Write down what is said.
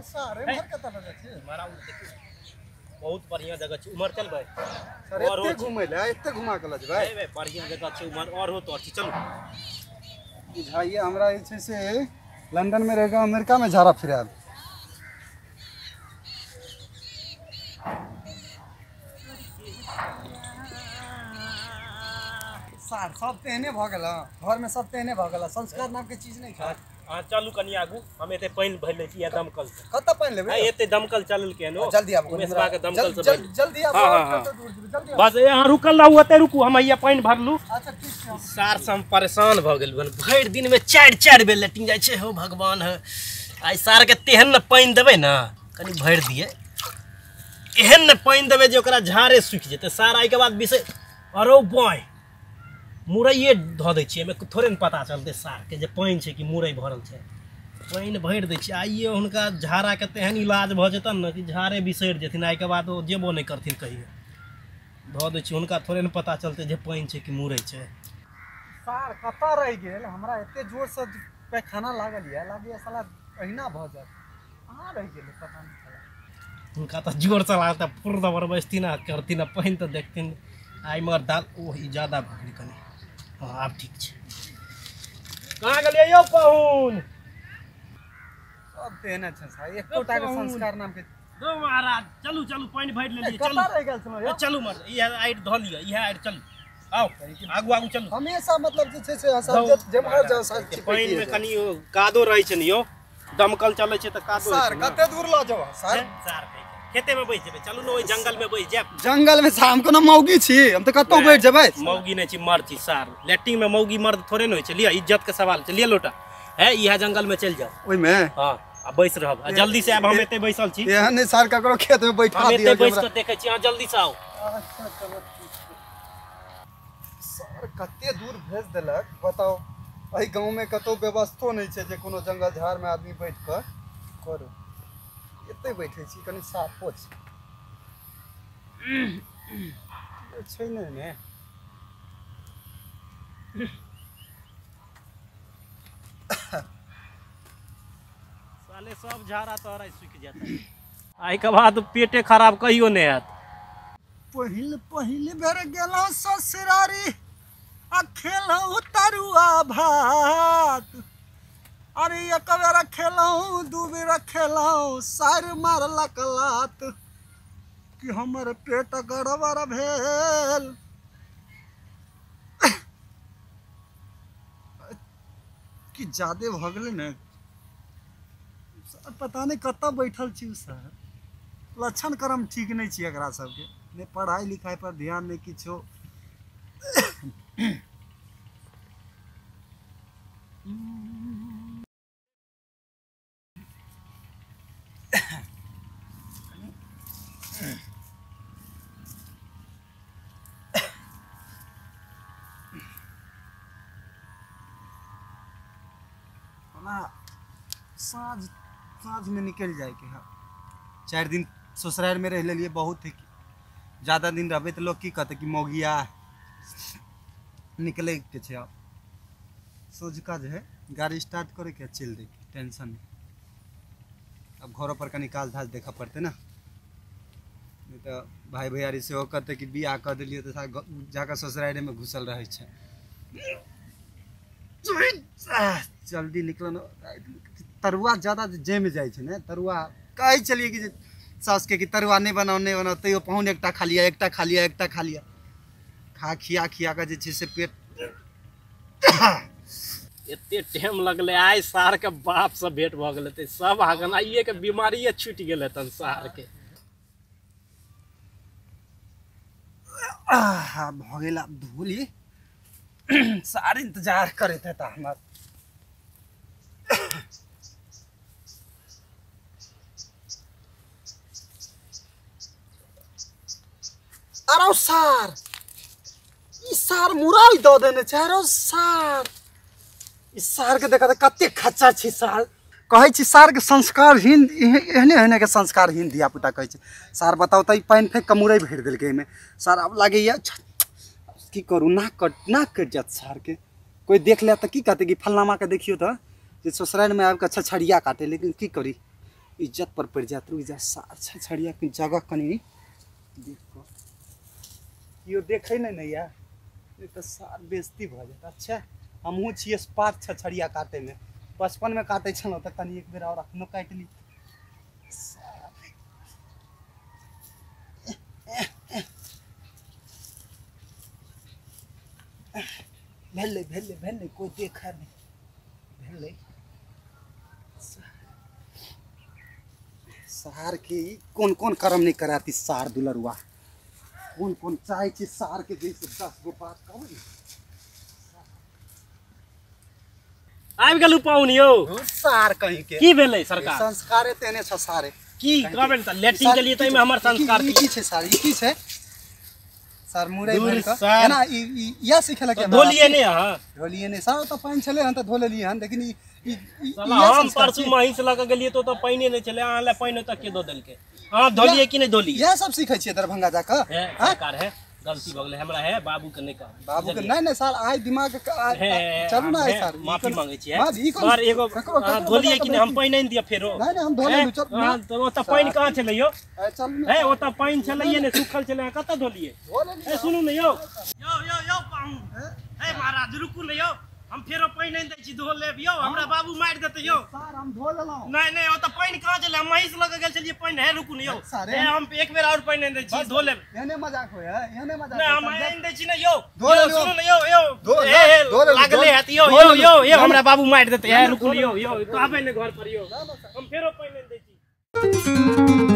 सारे मर कत लगे छी मारा उ देखियो बहुत बढ़िया जगह छै उमर चलबै सर एते घुमै ले एते घुमा के लज भाई ए बढ़िया जगह छै उमर और हो तो चलू बुझाइए हमरा जे छै से लंदन में रहेगा अमेरिका में झाड़ा फिराब सर सब तेहने भ गेल घर में सब तेहने भ गेल संस्कार नाम के चीज नहीं खा हां चलू कनी आगू हम एते पानी भर ले छी या दमकल से कत पानी लेबे एते दमकल चलल के नो जल्दी आबू मेसबा के दमकल से जल्दी आबू जल्दी बस यहां रुकल रहू ओते रुकू हम ये पानी भरलू अच्छा ठीक छै सार से हम परेशान भ गेल भर दिन में 4 बेर लेटिंग जाय छै हो भगवान है आई सार के तेहन न पानी देबे ना कनी भर दिए एहन न पानी देबे जे ओकरा झाड़े सूख जेते सार आई के बाद विषय अरो बॉय मुरैये ध दै छियै एमे थोड़े न पता चलते सार के जे पानी छै कि मुरई भरल छै पानी भर दै छियै आइए हुनका झाड़ा के तेहन इलाज भ जेतन न कि झाड़े बिसरि जेथिन आई के बाद ओ जेबो नहीं करथिन कहियो ध दै छियै हुनका थोड़े न पता चलते जे पानी छै कि मुरई छै सार कत रह गेल हमरा एते जोर से पैखाना लागल या लागे साला अहिना भ जात कहां रह गेल पता नहीं चला उनका तो जोर से लागता फुर दबर बस्ती ना करती ना पानी तो देखथिन आई मगर दाल ओ ज्यादा भगली कनी हां अब ठीक छै कहां गेलियै यौ पाहुन सब तेहने छै साला एकोटा के संस्कार नाम के दो महाराज चलू चलू पानी भर लेलिए चलू कत रह गेल छलो चलू मर ये आइट ध लिया ये आइट चलू आओ आगू आगू चलू हमेशा मतलब जे छै से सब जमहर जाओ साल पानी में कनी कादो रहै छै न यौ दमकल चलै छै त कादो सर कते दूर ल जाओ सर सर खेते में बैठ जेबे चलू न ओइ जंगल में बैठ जाब जंगल में शाम को न मौगी छी हम त कतो बैठ जेबै मौगी नै छी मर्द छी सर लेटिंग में मौगी मर्द थोड़े न होय छै लिया इज्जत के सवाल छै लिया लोटा है इहा जंगल में चल जाओ ओइ में हां आ बैस रहब जल्दी से आब हम एते बैसल छी एहन नै सर ककरो खेत में बैठा हम दियौ एते बैस के देखै छी हां जल्दी से आओ अच्छा चलो सर कते दूर भेज देलक बताओ एहि गांव में कतो व्यवस्थो नहीं छै जे कोनो जंगल झाड़ में आदमी बैठ कर करू एते बैठे छी कनी साफो छै छै ने साले सब झाड़ा तोरा सूख जाता आई के बाद पेटे खराब कहियो नहीं हैत पहिल बेर गेलौ ससुरारी आ खेलौ तरुआ भात अरे एक बेर खेलौ दू बेर खेलौ सार मारलक लात कि हमर पेट गड़बड़ भेल कि ज्यादे भ गेलै ने सर पता नहीं कत बैठल छी सर लक्षण कर्म ठीक नहीं छी एकरा सबके ने पढ़ाई लिखाई पर ध्यान नहीं किछो साँझ में निकल जाए के है 4 दिन ससुराल में रह लिए बहुत ही ज़्यादा दिन रहबे तो लोग की कहते कि मौगिया निकले के छे अब सोझका जो है गाड़ी स्टार्ट करे के चल दे टेंशन नहीं अब घरों पर का निकाल धाज देखा पड़ते ना नहीं तो भाई भैयारी से हो कहते कि बियाह कर दिलिए तो जाकर ससुराल में घुसल रहे छे जल्दी निकल तरुआ ज्यादा जेम जाए छे ने तरुआ कहे चलिए कि सास के कि तरुआ नहीं बनाओ तैयो पहुन एकटा खा लिया खा खिया के जे छे से पेट एते टाइम लगले आइ सार के बाप से भेंट भ गेल ते सब हगनाइए के बीमारी छूट गेल तन सार के भ गेल अब धोली सार इंतजार करे थे त हमर अरे सार ई सार मुराई द देने छै रो सार ई सार के देखा कते खच्चा छी सार कहे छी सार के संस्कार हीन एहने के संस्कारहीन धिया पुता कहे छी सार बताओ त ई पानी फेंक के मुरई भर देलके एमे सार अब लागे या की करू ना कट जात सार के कोई देख ले त की कहते कि फलनामा के देखियो त जे ससुराल में आब के छछड़िया काटे लेकिन की करी इज्जत पर पड़ जात रुक जा सार छछड़िया के जगह कनी देखो यो देखे नहीं या नहीं तो सार बेइज्जती भ जात। अच्छा हमहू छिए पाँच छछड़िया काटे में, बचपन में काटे छलो त कनी एक बेर और अखनो काट ली। भेले भेले भेले कोई देखा नहीं भेले सार के कौन कौन कर्म नहीं कराती सार दुलरुआ कौन कौन चाहे छी सार के जैसे 10 गो बात कहू आबि गेलु पाउन यो सार कहीं के की भेलै सरकार संस्कारे तेने छ सारे की कहबे त लेटिंग के लिए त में हमर संस्कार की छै सार ई की छै सर मुरै भर का है ना या सिखेला के धोलिए ने हां धोलिए ने सर त पानी चले हन त धो लेलिए हन लेकिन साला हम परसू महिस लगा गेलिए तो पानी नहीं चले आहाँ ले पानी तक के दो देल के हां धोलिए कि नहीं धोलिए यह सब सीखै छियै दरभंगा जाके सरकार है गलती भ गेलै हमरा है बाबू के नहीं कह बाबू के नहीं साल आइ दिमाग चलू ना है सर माफी मांगे छी पर एगो धोलिए कि हम पानी नहीं दिया फेरो नहीं हम धो लेलु चल हां तो ओता पानी कहां छले यो चल है ओता पानी छले ने सूखल छले कत धोलिए ए सुनू ने यो पाऊ ए महाराज रुकू ने यो हम फेरो पानी नहीं दै छी धो लेब यो हमरा बाबू मार देते यो सर हम धो लेलौ नहीं ओता पानी कहां छले हम महिस लगा गेल छलिए पानी है रुकू ने यो ए हम एक बेर और पानी नहीं दै छी धो लेब एने मजाक होय है एने मजाक नहीं हम नहीं दै छी ने यो सुनू ने धो यो लागले हत यो हमरा बाबू मार देते है रुकू ने यो तो आबे ने घर पर यो हम फेरो पानी नहीं दै छी